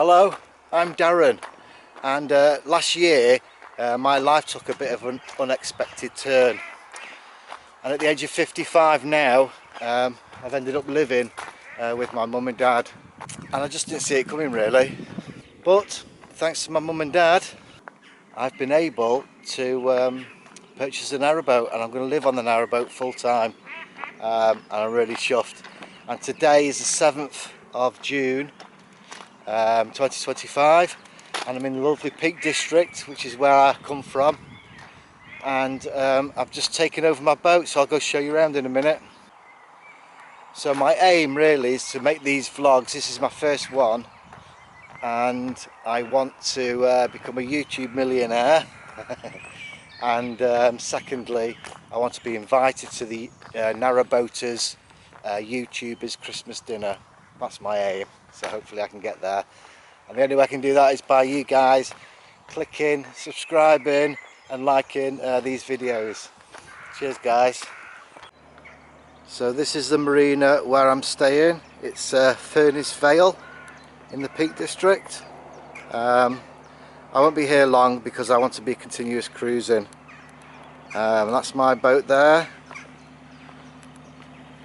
Hello, I'm Darren, and last year my life took a bit of an unexpected turn, and at the age of 55 now I've ended up living with my mum and dad, and I just didn't see it coming really, but thanks to my mum and dad I've been able to purchase a narrowboat, and I'm going to live on the narrowboat full time, and I'm really chuffed. And today is the 7th of June 2025, and I'm in the lovely Peak District, which is where I come from, and I've just taken over my boat, so I'll go show you around in a minute. So my aim really is to make these vlogs. This is my first one, and I want to become a YouTube millionaire and secondly I want to be invited to the narrowboaters YouTubers Christmas dinner. That's my aim, so hopefully I can get there, and the only way I can do that is by you guys clicking, subscribing and liking these videos. Cheers guys. So this is the marina where I'm staying. It's Furnace Vale in the Peak District. I won't be here long because I want to be continuous cruising. That's my boat there,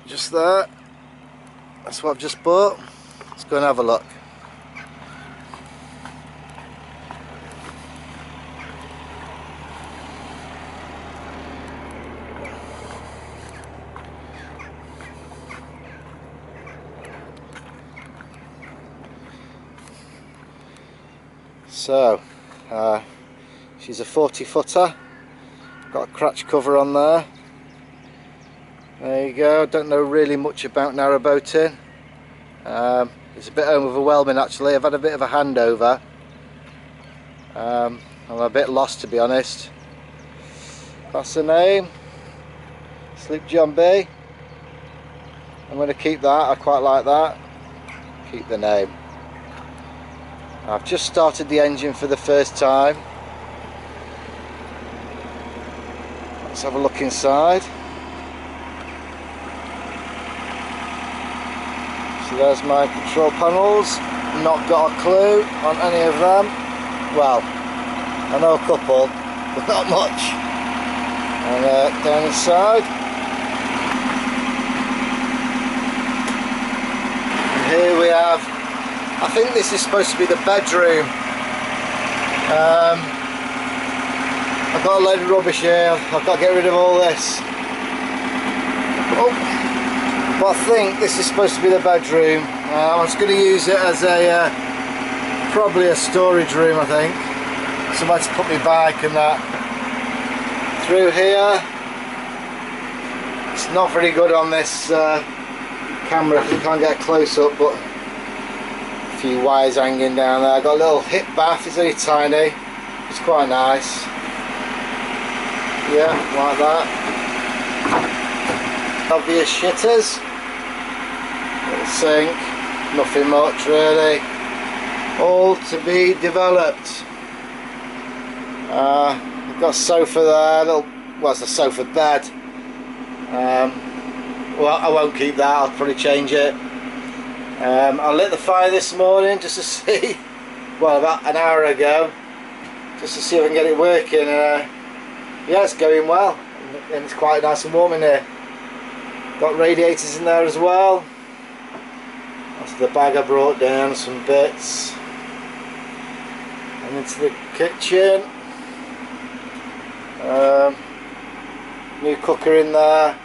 just there. That's what I've just bought. Let's go and have a look. So she's a 40-footer, got a crotch cover on there. There you go. Don't know really much about narrowboating. It's a bit overwhelming actually. I've had a bit of a handover. I'm a bit lost, to be honest. That's the name, Sleep John B. I'm going to keep that. I quite like that. Keep the name. I've just started the engine for the first time. Let's have a look inside. So there's my control panels. Not got a clue on any of them. Well, I know a couple, but not much. And down inside. And here we have, I think this is supposed to be the bedroom. I've got a load of rubbish here. I've got to get rid of all this. Oh. But I think this is supposed to be the bedroom. I'm just going to use it as a probably a storage room, I think. Somewhere to put my bike and that. Through here, it's not very good on this camera because you can't get a close up, but a few wires hanging down there. I've got a little hip bath, it's only tiny. It's quite nice. Yeah, like that. Obvious shitters. Little sink, nothing much really. All to be developed. We've got a sofa there, well, it's a sofa bed. Well, I won't keep that, I'll probably change it. I lit the fire this morning just to see, well, about an hour ago, just to see if I can get it working. Yeah, it's going well, and it's quite nice and warm in here. Got radiators in there as well. That's the bag I brought down, some bits. And into the kitchen. New cooker in there.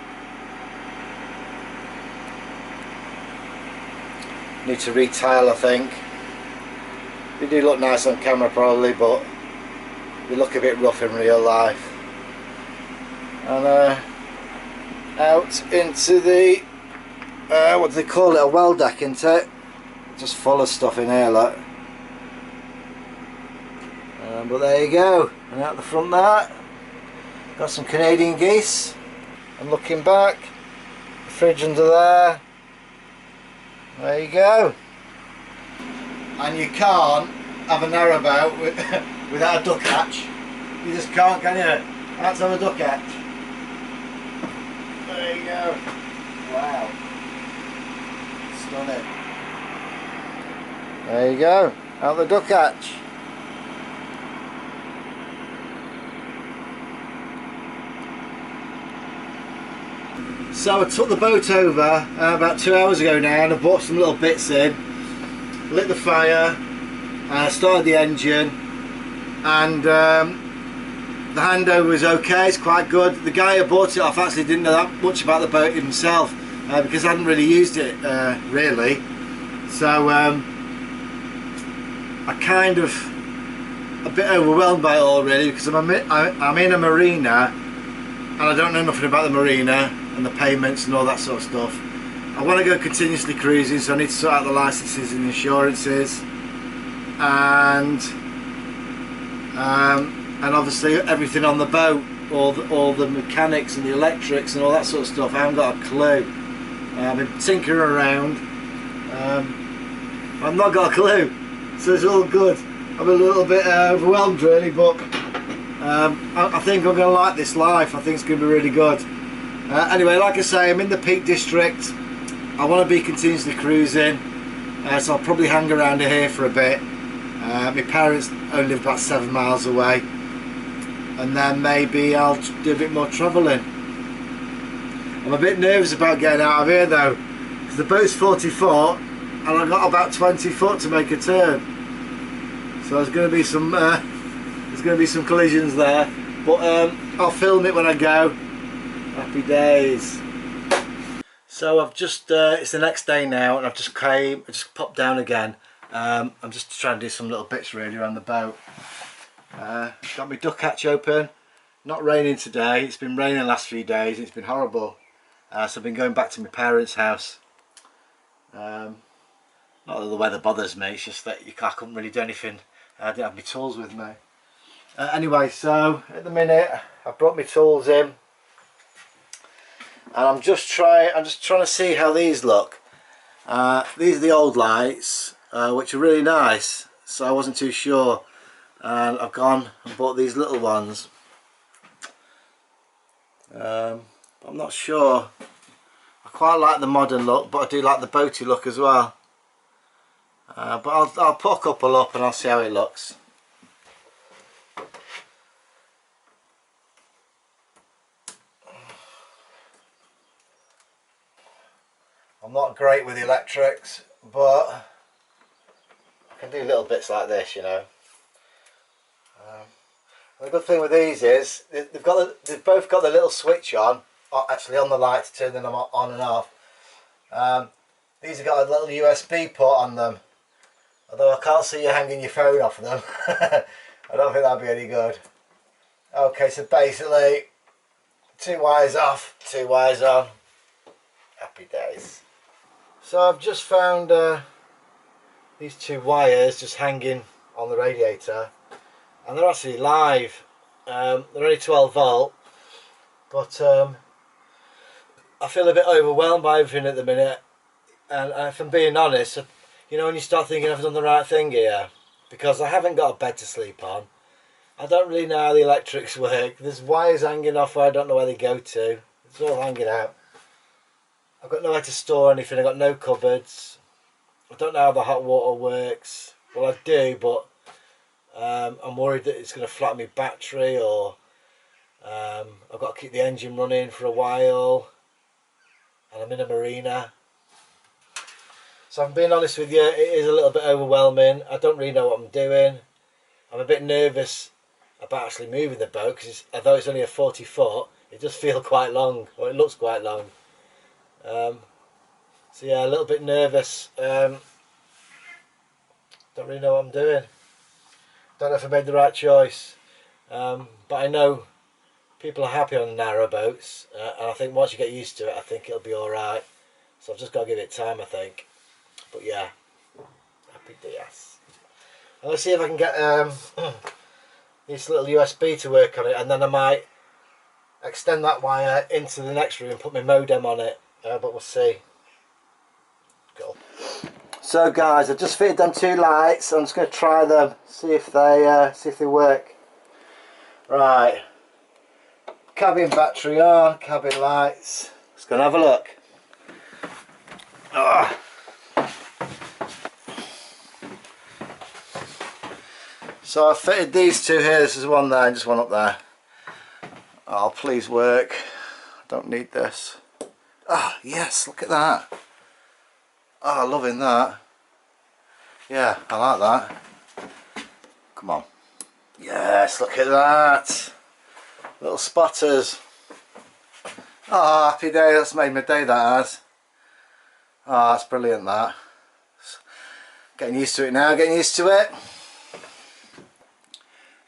Need to retile, I think. They do look nice on camera probably, but they look a bit rough in real life. And out into the what do they call it, a well deck, isn't it? Just full of stuff in here, look. But there you go. And out the front there, got some Canadian geese. And looking back, the fridge under there. There you go. And you can't have a narrowboat without a duck hatch. You just can't, can you? Let's have a duck hatch. There you go. Wow. Stunning. There you go. Out the duck hatch. So I took the boat over about 2 hours ago now, and I brought some little bits in, lit the fire, started the engine, and the handover was okay. It's quite good. The guy who bought it off actually didn't know that much about the boat himself, because I hadn't really used it really. So I kind of a bit overwhelmed by it all really, because I'm in a marina and I don't know nothing about the marina and the payments and all that sort of stuff. I want to go continuously cruising, so I need to sort out the licenses and insurances, and obviously everything on the boat, all the mechanics and the electrics and all that sort of stuff. I haven't got a clue. I've been tinkering around. I've not got a clue, so it's all good. I'm a little bit overwhelmed really, but I think I'm going to like this life. I think it's going to be really good. Anyway, like I say, I'm in the Peak District. I want to be continuously cruising, so I'll probably hang around here for a bit. My parents only live about 7 miles away, and then maybe I'll do a bit more travelling. I'm a bit nervous about getting out of here though, because the boat's 40 foot and I've got about 20 foot to make a turn, so there's going to be some collisions there, but I'll film it when I go. Happy days. So I've just it's the next day now, and I just popped down again. I'm just trying to do some little bits really around the boat. Got my duck hatch open. Not raining today. It's been raining the last few days. It's been horrible. So I've been going back to my parents' house. Not that the weather bothers me, it's just that I couldn't really do anything. I didn't have my tools with me. Anyway, so at the minute I brought my tools in, and I'm just trying to see how these look. These are the old lights, which are really nice, so I wasn't too sure, and I've gone and bought these little ones. I'm not sure. I quite like the modern look, but I do like the boaty look as well. But I'll put a couple up and I'll see how it looks. I'm not great with electrics, but I can do little bits like this, you know. The good thing with these is they've both got the little switch on, actually on the light to turn them on and off. These have got a little USB port on them, although I can't see you hanging your phone off them. I don't think that'd be any good. Okay, so basically 2 wires off, 2 wires on. Happy days. So I've just found these 2 wires just hanging on the radiator, and they're actually live. They're only 12 volt, but I feel a bit overwhelmed by everything at the minute, and if I'm being honest, you know, when you start thinking I've done the right thing here, because I haven't got a bed to sleep on, I don't really know how the electrics work. There's wires hanging off where I don't know where they go to. It's all hanging out. I've got nowhere to store anything. I've got no cupboards. I don't know how the hot water works. Well, I do, but I'm worried that it's going to flatten my battery, or I've got to keep the engine running for a while, and I'm in a marina. So if I'm being honest with you, it is a little bit overwhelming. I don't really know what I'm doing. I'm a bit nervous about actually moving the boat, because although it's only a 40 foot, it does feel quite long, or it looks quite long. So yeah, a little bit nervous. Don't really know what I'm doing. Don't know if I made the right choice. But I know people are happy on narrow boats, and I think once you get used to it, I think it'll be alright. So I've just got to give it time, I think. But yeah, happy days. I'm going to see if I can get this little USB to work on it, and then I might extend that wire into the next room and put my modem on it, but we'll see. Cool. So guys, I've just fitted them 2 lights. I'm just going to try them, see if they work. Right, cabin battery on, cabin lights. Let's go and have a look. So I fitted these two here. This is one there and just one up there. Oh, please work. I don't need this. Oh yes, look at that. Oh, loving that. Yeah, I like that. Come on. Yes, look at that. Little spotters. Oh, happy day. That's made my day, that has. Oh, that's brilliant, that. Getting used to it now, getting used to it.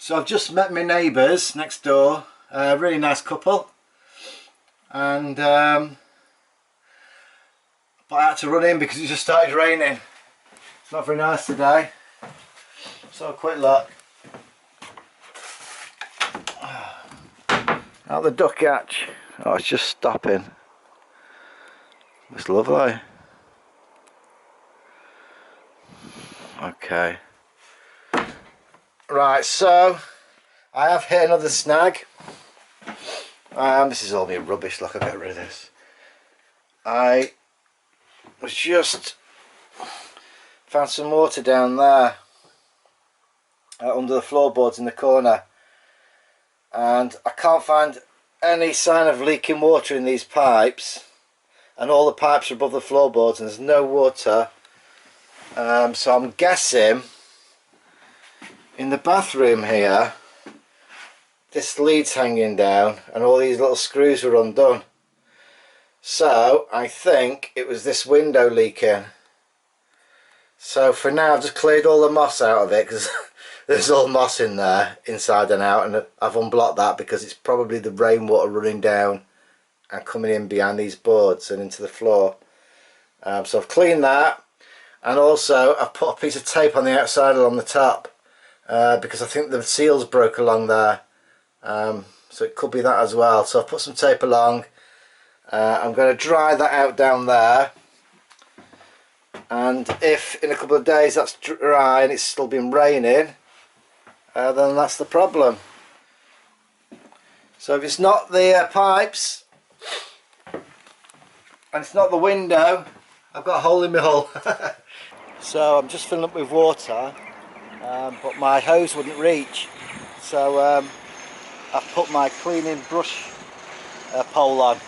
So I've just met my neighbours next door. A really nice couple. And but I had to run in because it just started raining. It's not very nice today. So quick look. Out the duck hatch. Oh, it's just stopping. It's lovely. Okay. Right, so I have hit another snag. This is all my rubbish. Look, I'll get rid of this. I was just found some water down there under the floorboards in the corner, and I can't find any sign of leaking water in these pipes, and all the pipes are above the floorboards and there's no water. So I'm guessing in the bathroom here this lead's hanging down and all these little screws were undone. So I think it was this window leaking. So for now I've just cleared all the moss out of it because there's all moss in there inside and out, and I've unblocked that because it's probably the rainwater running down and coming in behind these boards and into the floor. So I've cleaned that, and also I've put a piece of tape on the outside along the top because I think the seals broke along there. So it could be that as well. So I've put some tape along. I'm going to dry that out down there, and if in a couple of days that's dry and it's still been raining, then that's the problem. So if it's not the pipes and it's not the window, I've got a hole in my hull. So I'm just filling up with water, but my hose wouldn't reach, so I've put my cleaning brush pole on.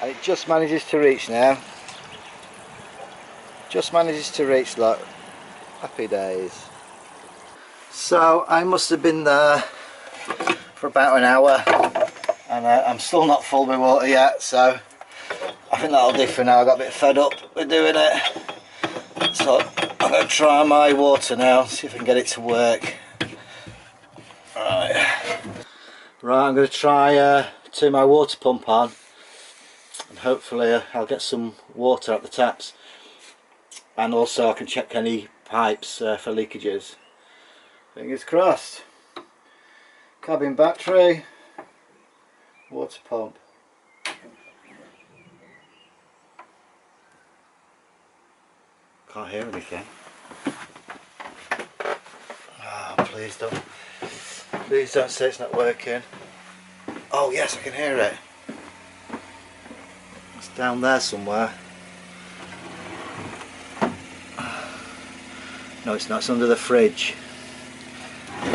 And it just manages to reach now. Just manages to reach, look. Happy days. So I must have been there for about an hour, and I'm still not full with water yet, so I think that'll do for now. I got a bit fed up with doing it. So I'm going to try my water now, see if I can get it to work. Right, I'm going to try turn my water pump on, and hopefully I'll get some water out the taps, and also I can check any pipes for leakages. Fingers crossed. Cabin battery, water pump. Can't hear anything. Oh, please don't say it's not working. Oh yes, I can hear it. It's down there somewhere. No, it's not. It's under the fridge.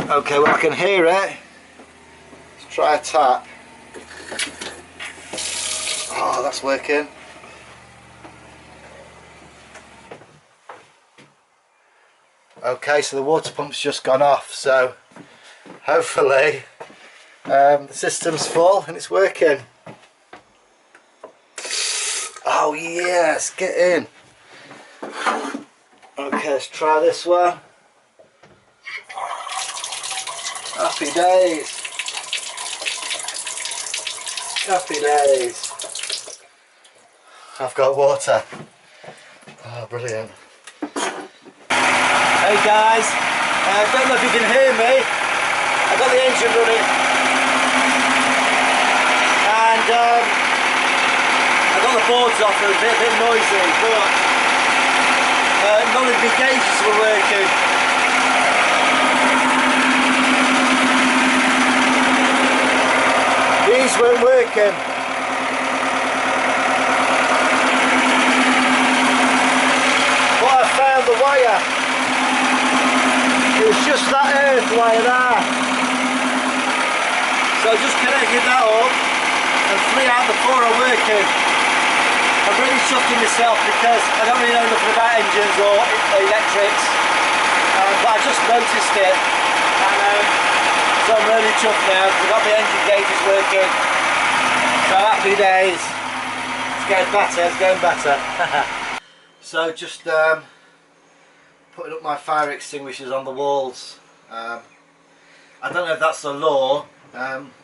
Okay, well I can hear it. Let's try a tap. Oh, that's working. Okay, so the water pump's just gone off, so hopefully the system's full and it's working. Oh yes, get in. Okay, let's try this one. Happy days. Happy days. I've got water. Oh, brilliant. Hey guys, I don't know if you can hear me. I've got the engine running. And I got the boards off, they're a bit noisy, but none of the gauges were working. These weren't working. But I found the wire. It was just that wire there. So I just connected that up and 3 out of the 4 are working. I'm really chuffed in myself because I don't really know nothing about engines or electrics, but I just noticed it, and so I'm really chuffed now because I've got my engine gauges working. So happy days. It's getting better, it's getting better. So just putting up my fire extinguishers on the walls. I don't know if that's the law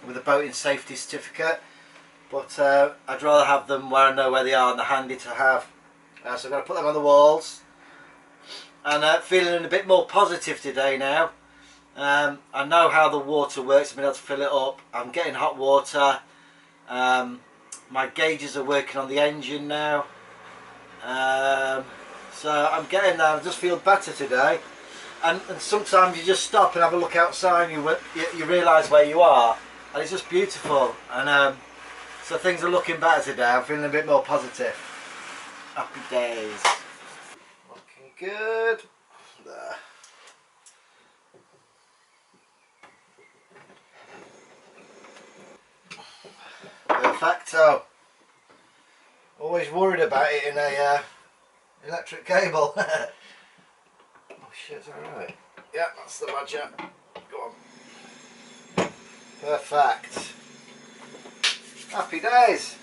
with a boating safety certificate, but I'd rather have them where I know where they are and they're handy to have. So I'm going to put them on the walls, and feeling a bit more positive today now. I know how the water works, I've been able to fill it up. I'm getting hot water. My gauges are working on the engine now. So I'm getting there. I just feel better today. And sometimes you just stop and have a look outside and you realise where you are, and it's just beautiful. And so things are looking better today. I'm feeling a bit more positive. Happy days. Looking good. There. Perfecto. Always worried about it in a electric cable. Oh shit, is that right? Yeah, that's the badger. Go on. Perfect. Happy days.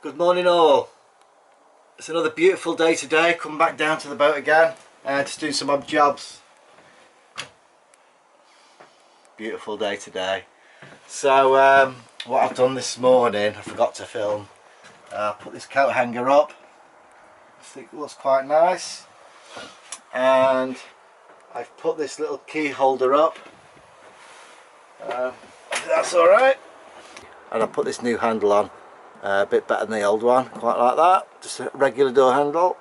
Good morning all. It's another beautiful day today. Come back down to the boat again. Just doing some odd jobs. Beautiful day today. So what I've done this morning, I forgot to film. Put this coat hanger up. I think it looks quite nice. And I've put this little key holder up. That's alright. And I put this new handle on. A bit better than the old one. Quite like that. Just a regular door handle.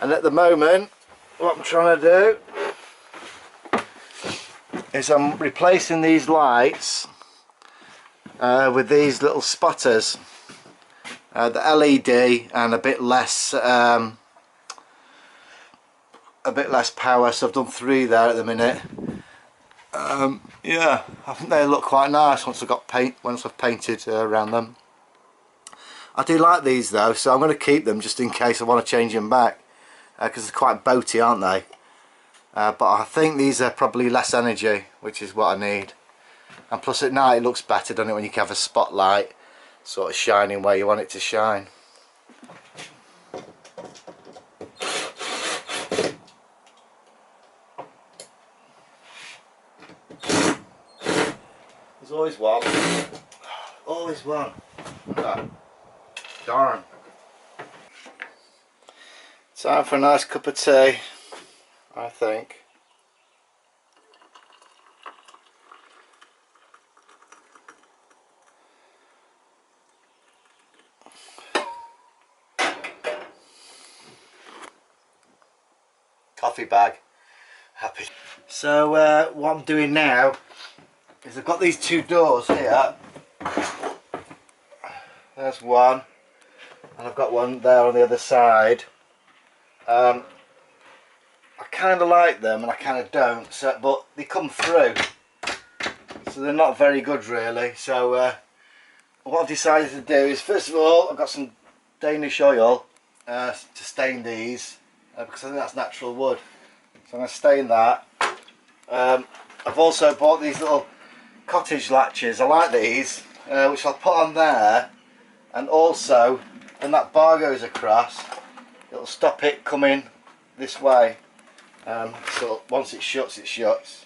And at the moment, what I'm trying to do is I'm replacing these lights with these little spotters. The LED and a bit less power, so I've done 3 there at the minute. Yeah, I think they look quite nice once I've painted around them. I do like these though, so I'm going to keep them just in case I want to change them back, because they're quite boaty, aren't they? But I think these are probably less energy, which is what I need. And plus at night it looks better, doesn't it, when you can have a spotlight sort of shining where you want it to shine. There's always one. Always one. Oh, darn. Time for a nice cup of tea, I think. Coffee bag. Happy. So what I'm doing now is I've got these 2 doors here. There's one, and I've got one there on the other side. I kind of like them and I kind of don't, so, but they come through, so they're not very good really. So what I've decided to do is, first of all, I've got some Danish oil to stain these, because I think that's natural wood, so I'm going to stain that. I've also bought these little cottage latches. I like these, which I'll put on there, and also when that bar goes across it'll stop it coming this way, so once it shuts, it shuts.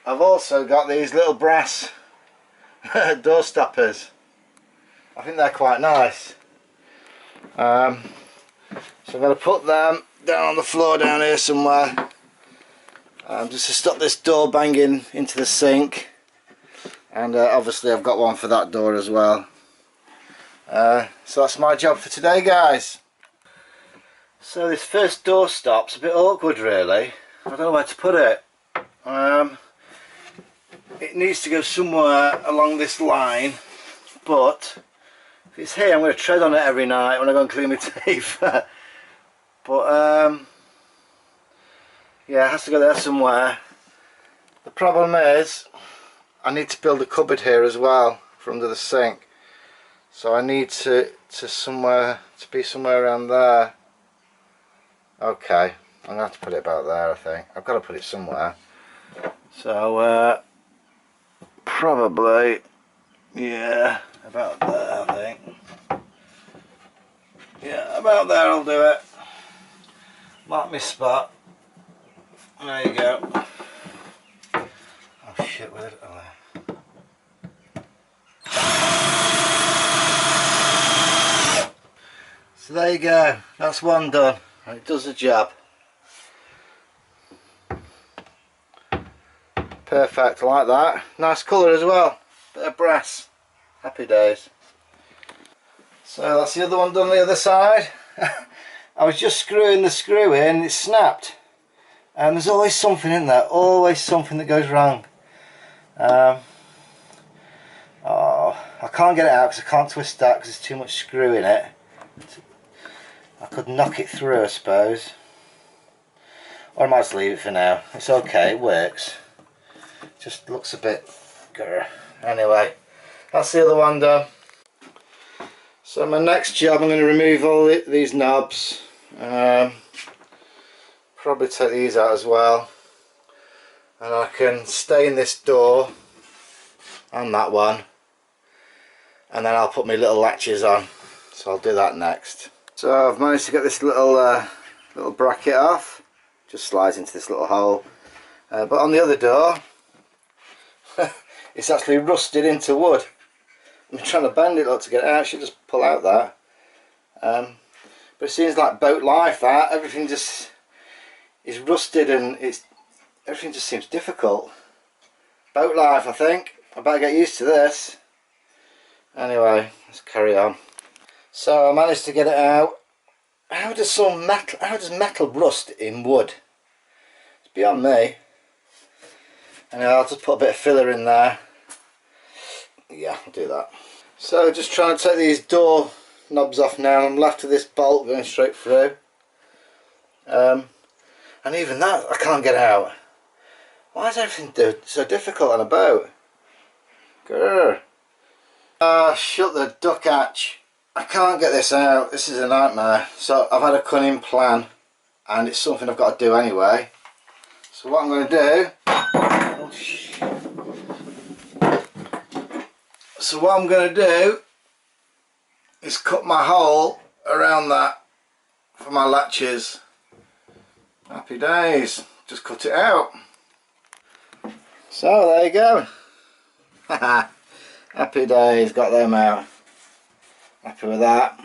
I've also got these little brass door stoppers. I think they're quite nice. So I'm going to put them down on the floor down here somewhere, just to stop this door banging into the sink. And obviously I've got one for that door as well. So that's my job for today, guys. So this first door stop's a bit awkward really. I don't know where to put it. It needs to go somewhere along this line, but if it's here I'm going to tread on it every night when I go and clean my teeth. But Yeah, it has to go there somewhere. The problem is I need to build a cupboard here as well for under the sink. So I need to be somewhere around there. Okay, I'm gonna have to put it about there, I think. I've got to put it somewhere. So probably, yeah, about there, I think. Yeah, about there I'll do it. Mark my spot. There you go. Oh shit, where did it? Oh, there. So there you go, that's one done, and it does the job. Perfect, I like that. Nice colour as well, bit of brass. Happy days. So that's the other one done on the other side. I was just screwing the screw in, it snapped. And there's always something in there, always something that goes wrong. Oh, I can't get it out because I can't twist that because there's too much screw in it. I could knock it through, I suppose, or I might just leave it for now. It's okay, it works. Just looks a bit grr. Anyway, that's the other one done. So my next job, I'm going to remove all these knobs. Probably take these out as well, and I can stain this door and that one, and then I'll put my little latches on. So I'll do that next. So I've managed to get this little bracket off. Just slides into this little hole. But on the other door, it's actually rusted into wood. I'm trying to bend it up to get it out. I should just pull out that. But it seems like boat life, that everything just is rusted and everything just seems difficult. Boat life, I think. I better get used to this. Anyway, let's carry on. So I managed to get it out. How does metal rust in wood? It's beyond me. Anyway, I'll just put a bit of filler in there. Yeah, I'll do that. So just trying to take these door knobs off now. I'm left with this bolt going straight through. And even that I can't get out. Why is everything so difficult on a boat? Grr. Shut the duck hatch. I can't get this out. This is a nightmare. So I've had a cunning plan, and it's something I've got to do anyway. So what I'm going to do, is cut my hole around that for my latches. Happy days. Just cut it out. So there you go. Happy days, got them out. Happy with that.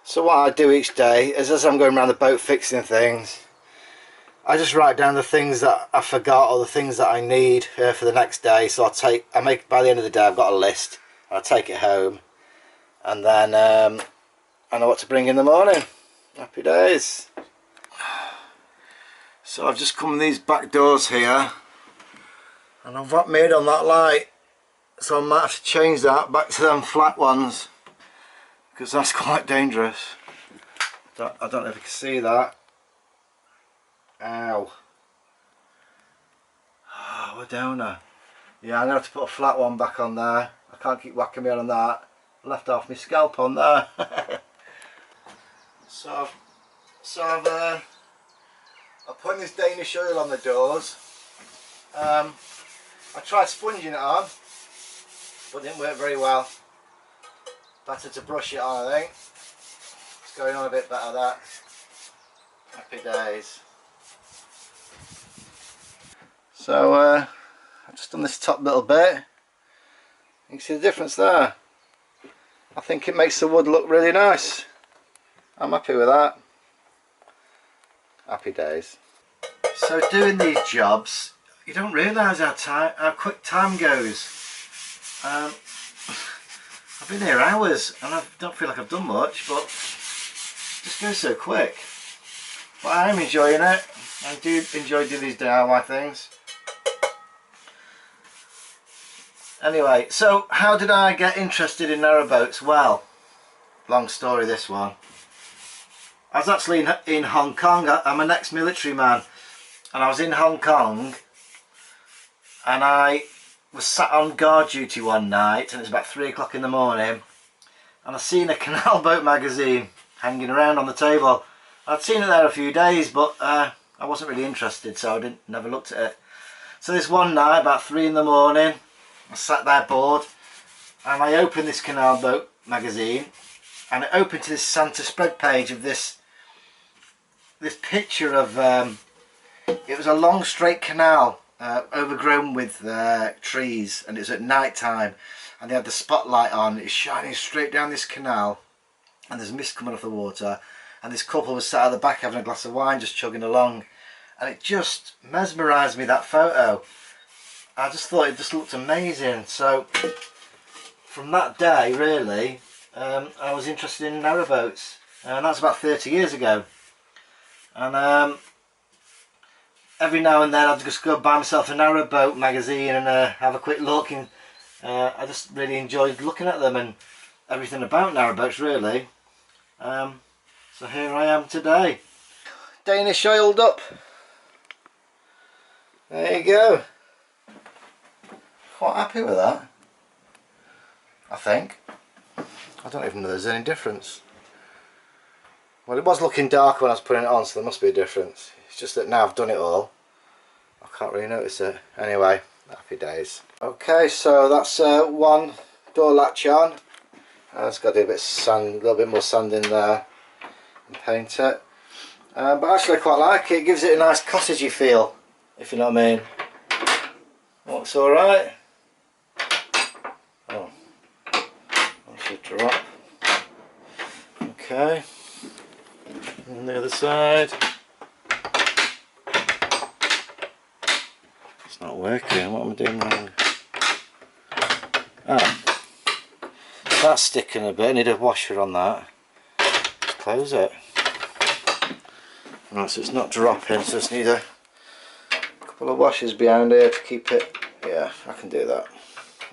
So what I do each day is, as I'm going around the boat fixing things, I just write down the things that I forgot or the things that I need for the next day. So by the end of the day I've got a list, and I take it home, and then I know what to bring in the morning. Happy days. So I've just come in these back doors here, and I've made on that light, so I might have to change that back to them flat ones, because that's quite dangerous. I don't know if you can see that. Ow. Oh, we're down there. Yeah, I'm going to have to put a flat one back on there. I can't keep whacking me on that. I left off my scalp on there. So I'm putting this Danish oil on the doors. I tried sponging it on, but it didn't work very well. Better to brush it on, I think. It's going on a bit better, that. Happy days. So I've just done this top little bit. You can see the difference there. I think it makes the wood look really nice. I'm happy with that. Happy days. So doing these jobs, you don't realise how quick time goes. I've been here hours and I don't feel like I've done much, but it just goes so quick. But I am enjoying it. I do enjoy doing these DIY things. Anyway, so how did I get interested in narrowboats? Well, long story this one. I was actually in Hong Kong. I'm an ex-military man, and I was in Hong Kong, and I was sat on guard duty one night, and it was about 3 o'clock in the morning, and I seen a canal boat magazine hanging around on the table. I'd seen it there a few days, but I wasn't really interested, so I never looked at it. So this one night, about 3 in the morning, I sat there bored, and I opened this canal boat magazine, and it opened to this Santa spread page of this picture of it was a long straight canal overgrown with trees, and it was at night time, and they had the spotlight on. It's shining straight down this canal, and there's mist coming off the water, and this couple was sat at the back having a glass of wine, just chugging along, and it just mesmerised me, that photo. I just thought it just looked amazing. So from that day, really, I was interested in narrowboats, and that's about 30 years ago. And every now and then I'd just go buy myself a narrowboat magazine and have a quick look, and I just really enjoyed looking at them and everything about narrowboats, really. So here I am today. Danish oiled up. There you go. Quite happy with that, I think. I don't even know if there's any difference. Well, it was looking dark when I was putting it on, so there must be a difference. It's just that now I've done it all, I can't really notice it. Anyway, happy days. Okay, so that's one door latch on. It's got to do a bit of sand, a little bit more sand in there, and paint it. But actually I quite like it. It gives it a nice cottagey feel, if you know what I mean. Looks alright. Oh, that should drop. Okay. On the other side. It's not working. What am I doing wrong? Oh, that's sticking a bit. I need a washer on that. Just close it. Right, so it's not dropping, so I just need a couple of washers behind here to keep it. Yeah, I can do that.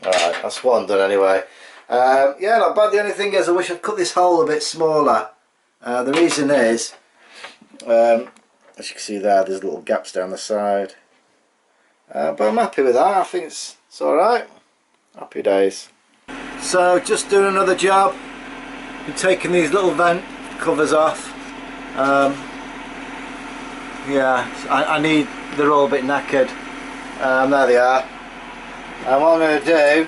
Alright, that's one done anyway. Yeah, not bad. The only thing is I wish I'd cut this hole a bit smaller. The reason is, as you can see there, there's little gaps down the side. But I'm happy with that. I think it's alright. Happy days. So just doing another job. I'm taking these little vent covers off. Yeah, I need, they're all a bit knackered. There they are. And what I'm going to do,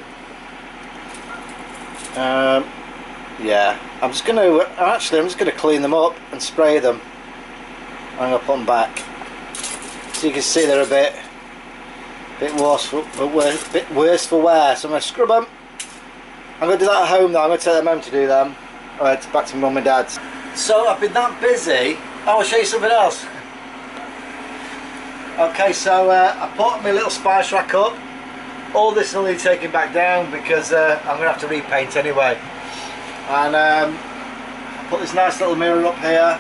yeah, I'm just going to clean them up and spray them. I'm going to put them back. So you can see they're a bit worse for wear. So I'm going to scrub them. I'm going to do that at home though. I'm going to take them home to do them. Alright, back to mum and dad's. So I've been that busy. I'll show you something else. Okay, so I put my little spice rack up. All this will need taking back down because I'm going to have to repaint anyway. And I put this nice little mirror up here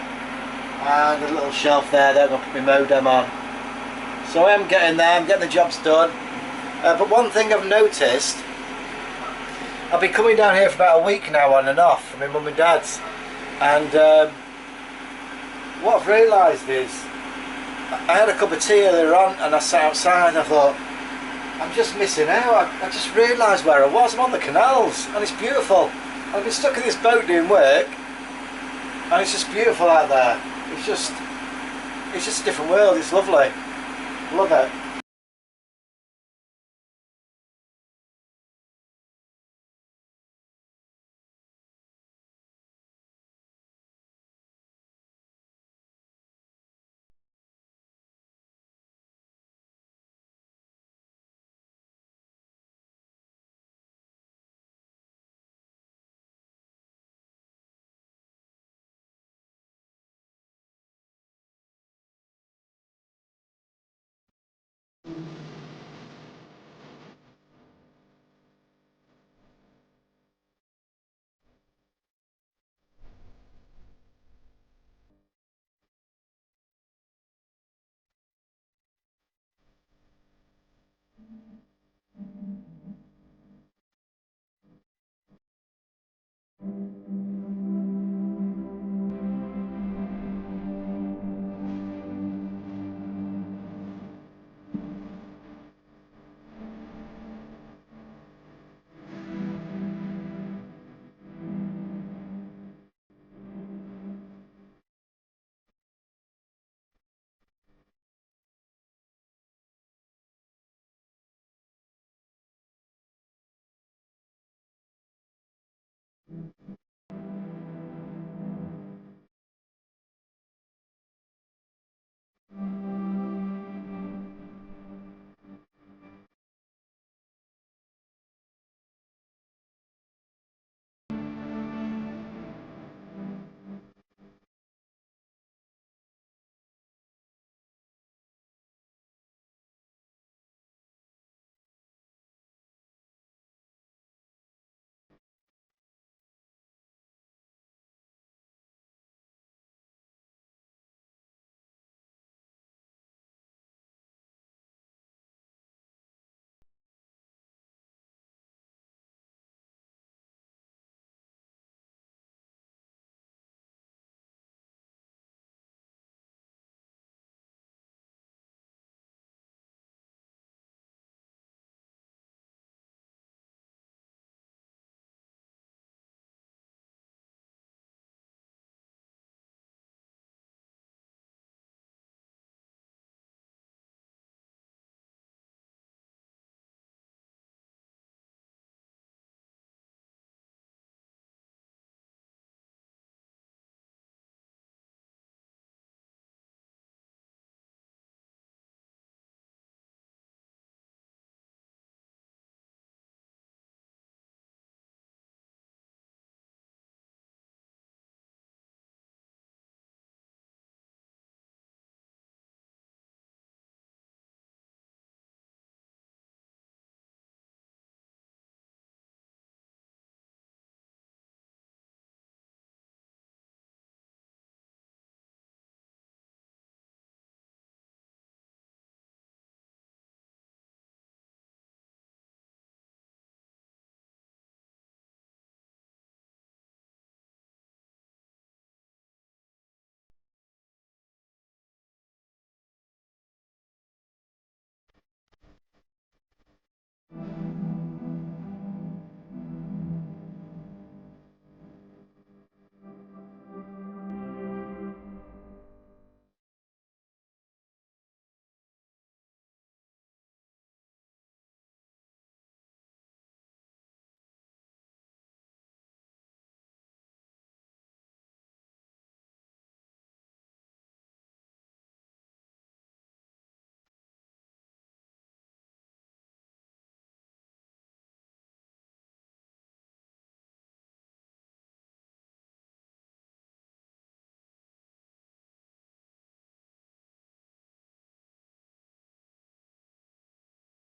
and a little shelf there that I'm going to put my modem on. So I am getting there, I'm getting the jobs done. But one thing I've noticed, I've been coming down here for about a week now on and off from my mum and dad's, and what I've realised is I had a cup of tea earlier on and I sat outside and I thought, I'm just missing out. I just realised where I was. I'm on the canals and it's beautiful. I've been stuck in this boat doing work and it's just beautiful out there. It's just a different world. It's lovely. Love it.